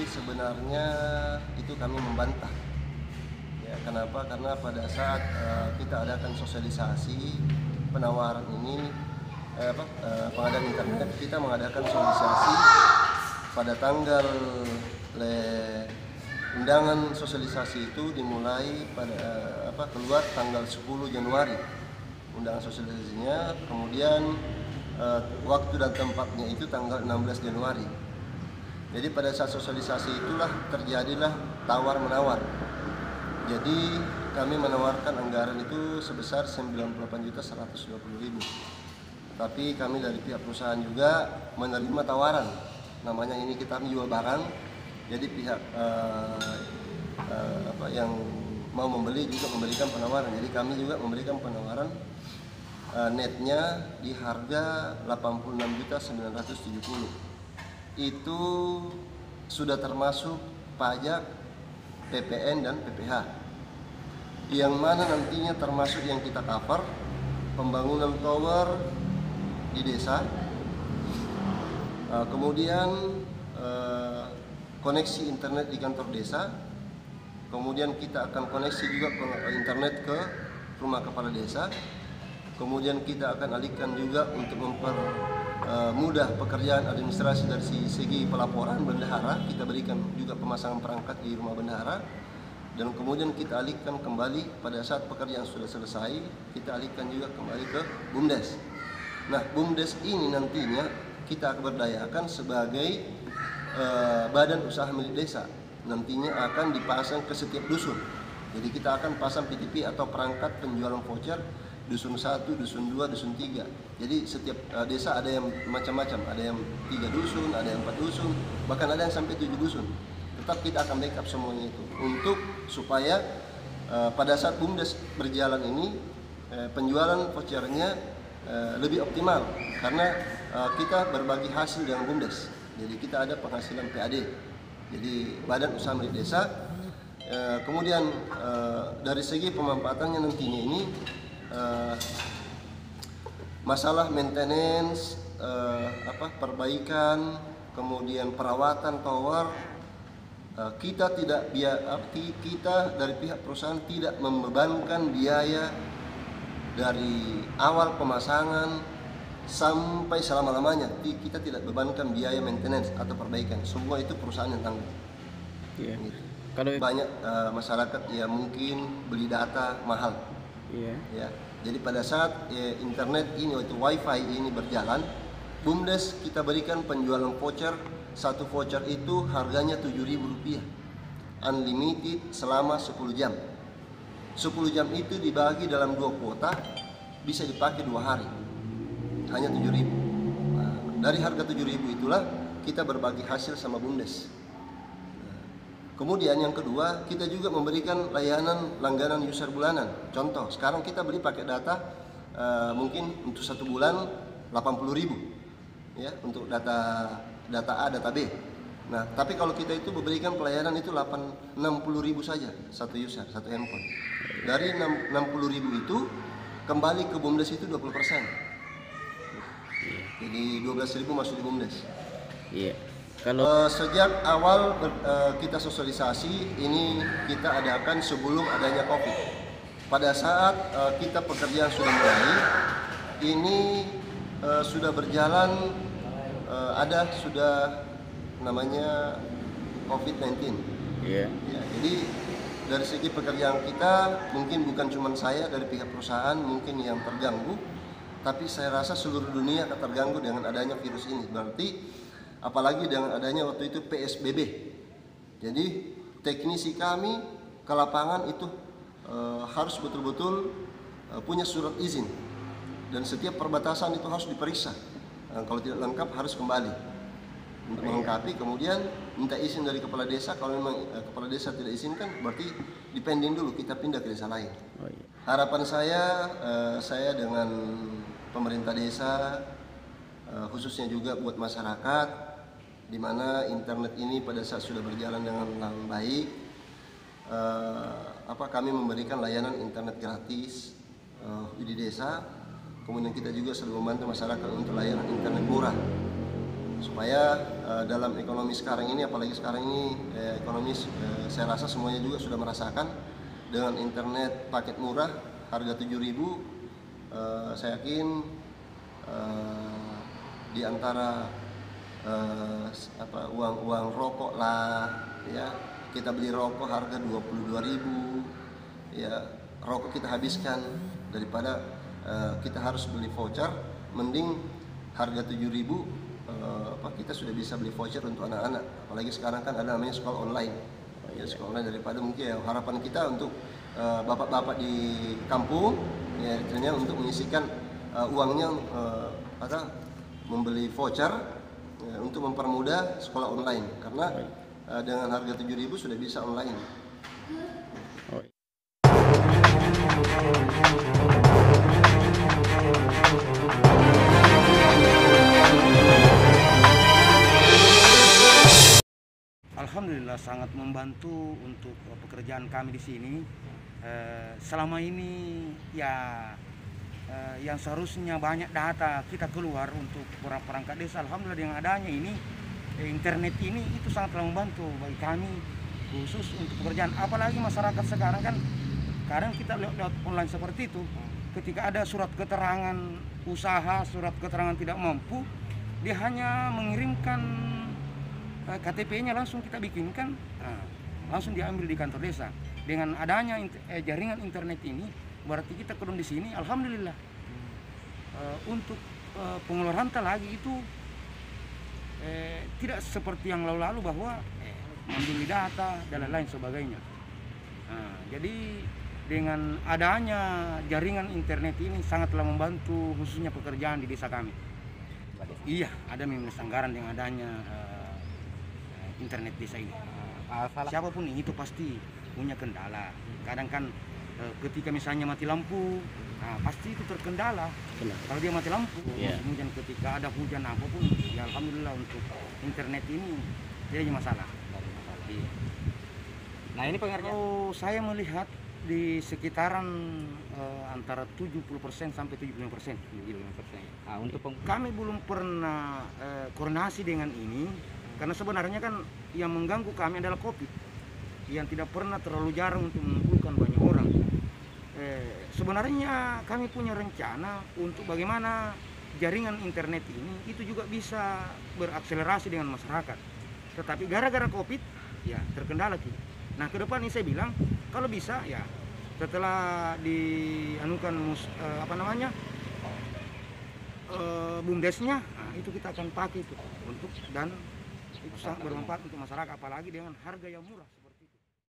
sebenarnya itu kami membantah. Ya, kenapa? Karena pada saat kita adakan sosialisasi penawaran ini, pengadaan internet, kita mengadakan sosialisasi pada tanggal undangan sosialisasi itu dimulai pada keluar tanggal 10 Januari undangan sosialisasinya, kemudian waktu dan tempatnya itu tanggal 16 Januari. Jadi pada saat sosialisasi itulah terjadilah tawar-menawar. Jadi kami menawarkan anggaran itu sebesar 98.120.000. Tapi kami dari pihak perusahaan juga menerima tawaran. Namanya ini kita menjual barang. Jadi pihak yang mau membeli juga memberikan penawaran. Jadi kami juga memberikan penawaran netnya di harga 86.970. Itu sudah termasuk pajak, PPN dan PPH, yang mana nantinya termasuk yang kita cover pembangunan tower di desa, kemudian koneksi internet di kantor desa, kemudian kita akan koneksi juga internet ke rumah kepala desa, kemudian kita akan alihkan juga untuk mempermudah pekerjaan administrasi dari segi pelaporan bendahara. Kita berikan juga pemasangan perangkat di rumah bendahara, dan kemudian kita alihkan kembali pada saat pekerjaan sudah selesai, kita alihkan juga kembali ke BUMDes. Nah, BUMDes ini nantinya kita akan berdayakan sebagai badan usaha milik desa. Nantinya akan dipasang ke setiap dusun. Jadi kita akan pasang PTP atau perangkat penjualan voucher dusun 1, dusun 2, dusun 3. Jadi setiap desa ada yang macam-macam, ada yang 3 dusun, ada yang 4 dusun, bahkan ada yang sampai 7 dusun. Tetap kita akan backup semuanya itu untuk supaya pada saat BUMDes berjalan ini penjualan vouchernya lebih optimal, karena kita berbagi hasil dengan BUMDes. Jadi kita ada penghasilan PAD, jadi badan usaha milik desa. Kemudian dari segi pemanfaatannya nantinya ini masalah maintenance, perbaikan, kemudian perawatan tower, kita dari pihak perusahaan tidak membebankan biaya dari awal pemasangan sampai selama-lamanya. Kita tidak bebankan biaya maintenance atau perbaikan, semua itu perusahaan yang tanggung. Iya. Gitu. Kalau banyak masyarakat ya mungkin beli data mahal. iya. Ya, jadi pada saat internet ini atau wifi ini berjalan, BUMDes kita berikan penjualan voucher. Satu voucher itu harganya Rp7.000, unlimited selama 10 jam. 10 jam itu dibagi dalam 2 kuota, bisa dipakai 2 hari, hanya Rp7.000. Nah, dari harga Rp7.000 itulah kita berbagi hasil sama BUMDes. Kemudian yang kedua, kita juga memberikan layanan langganan user bulanan. Contoh, sekarang kita beli pakai data mungkin untuk 1 bulan 80.000, ya, untuk data A, data B. Nah, tapi kalau kita itu memberikan pelayanan itu 60.000 saja satu user, satu handphone. Dari 60.000 itu kembali ke BUMDes itu 20%. Jadi 12.000 masuk di BUMDes. Iya. Kalau sejak awal kita sosialisasi ini kita adakan sebelum adanya COVID. Pada saat kita pekerjaan sudah mulai, ini sudah berjalan, sudah namanya COVID-19. iya. Ya, jadi dari segi pekerjaan kita mungkin bukan cuma saya dari pihak perusahaan mungkin yang terganggu, tapi saya rasa seluruh dunia akan terganggu dengan adanya virus ini. Berarti apalagi dengan adanya waktu itu PSBB. Jadi teknisi kami ke lapangan itu harus betul-betul punya surat izin, dan setiap perbatasan itu harus diperiksa. Kalau tidak lengkap harus kembali untuk melengkapi, kemudian minta izin dari kepala desa. Kalau memang kepala desa tidak izinkan, berarti dipending dulu, kita pindah ke desa lain. Harapan saya dengan pemerintah desa, khususnya juga buat masyarakat, di mana internet ini pada saat sudah berjalan dengan baik, kami memberikan layanan internet gratis di desa. Kemudian kita juga selalu membantu masyarakat untuk layanan internet murah. supaya dalam ekonomi sekarang ini, apalagi sekarang ini saya rasa semuanya juga sudah merasakan dengan internet paket murah harga 7.000, saya yakin di antara uang rokok lah, ya kita beli rokok harga 22.000, ya rokok kita habiskan daripada kita harus beli voucher, mending harga 7.000 kita sudah bisa beli voucher untuk anak-anak. Apalagi sekarang kan ada namanya sekolah online, ya sekolah online, daripada mungkin ya, harapan kita untuk bapak-bapak di kampung ya ternyata untuk menyisihkan uangnya membeli voucher untuk mempermudah sekolah online, karena dengan harga 7.000 sudah bisa online. Alhamdulillah sangat membantu untuk pekerjaan kami di sini. Selama ini ya yang seharusnya banyak data kita keluar untuk perangkat desa, alhamdulillah dengan adanya ini internet ini itu sangatlah membantu bagi kami khusus untuk pekerjaan. Apalagi masyarakat sekarang kan kadang kita lewat online seperti itu, ketika ada surat keterangan usaha, surat keterangan tidak mampu, dia hanya mengirimkan KTP-nya, langsung kita bikinkan, langsung diambil di kantor desa. Dengan adanya jaringan internet ini, berarti kita kedung di sini, alhamdulillah. Untuk pengeluaran lagi itu tidak seperti yang lalu-lalu bahwa membeli data dan lain sebagainya. Jadi dengan adanya jaringan internet ini sangatlah membantu khususnya pekerjaan di desa kami. Iya, ada minus anggaran dengan adanya internet desa ini. Siapapun itu pasti punya kendala. Kadang kan ketika misalnya mati lampu, pasti itu terkendala. Kalau dia mati lampu, kemudian ketika ada hujan apapun, ya alhamdulillah untuk internet ini tidak ada masalah. Iya. Nah ini pengertian. Oh, saya melihat di sekitaran antara 70% sampai 75%. Untuk kami belum pernah koordinasi dengan ini. Karena sebenarnya kan yang mengganggu kami adalah COVID, yang tidak pernah terlalu jarang untuk mengumpulkan banyak orang. Sebenarnya kami punya rencana untuk bagaimana jaringan internet ini itu juga bisa berakselerasi dengan masyarakat. Tetapi gara-gara COVID, ya terkendala kita. Nah ke depan ini saya bilang, kalau bisa ya setelah dianukan BUMDesnya, itu kita akan pakai itu untuk, dan itu sangat bermanfaat untuk masyarakat, apalagi dengan harga yang murah.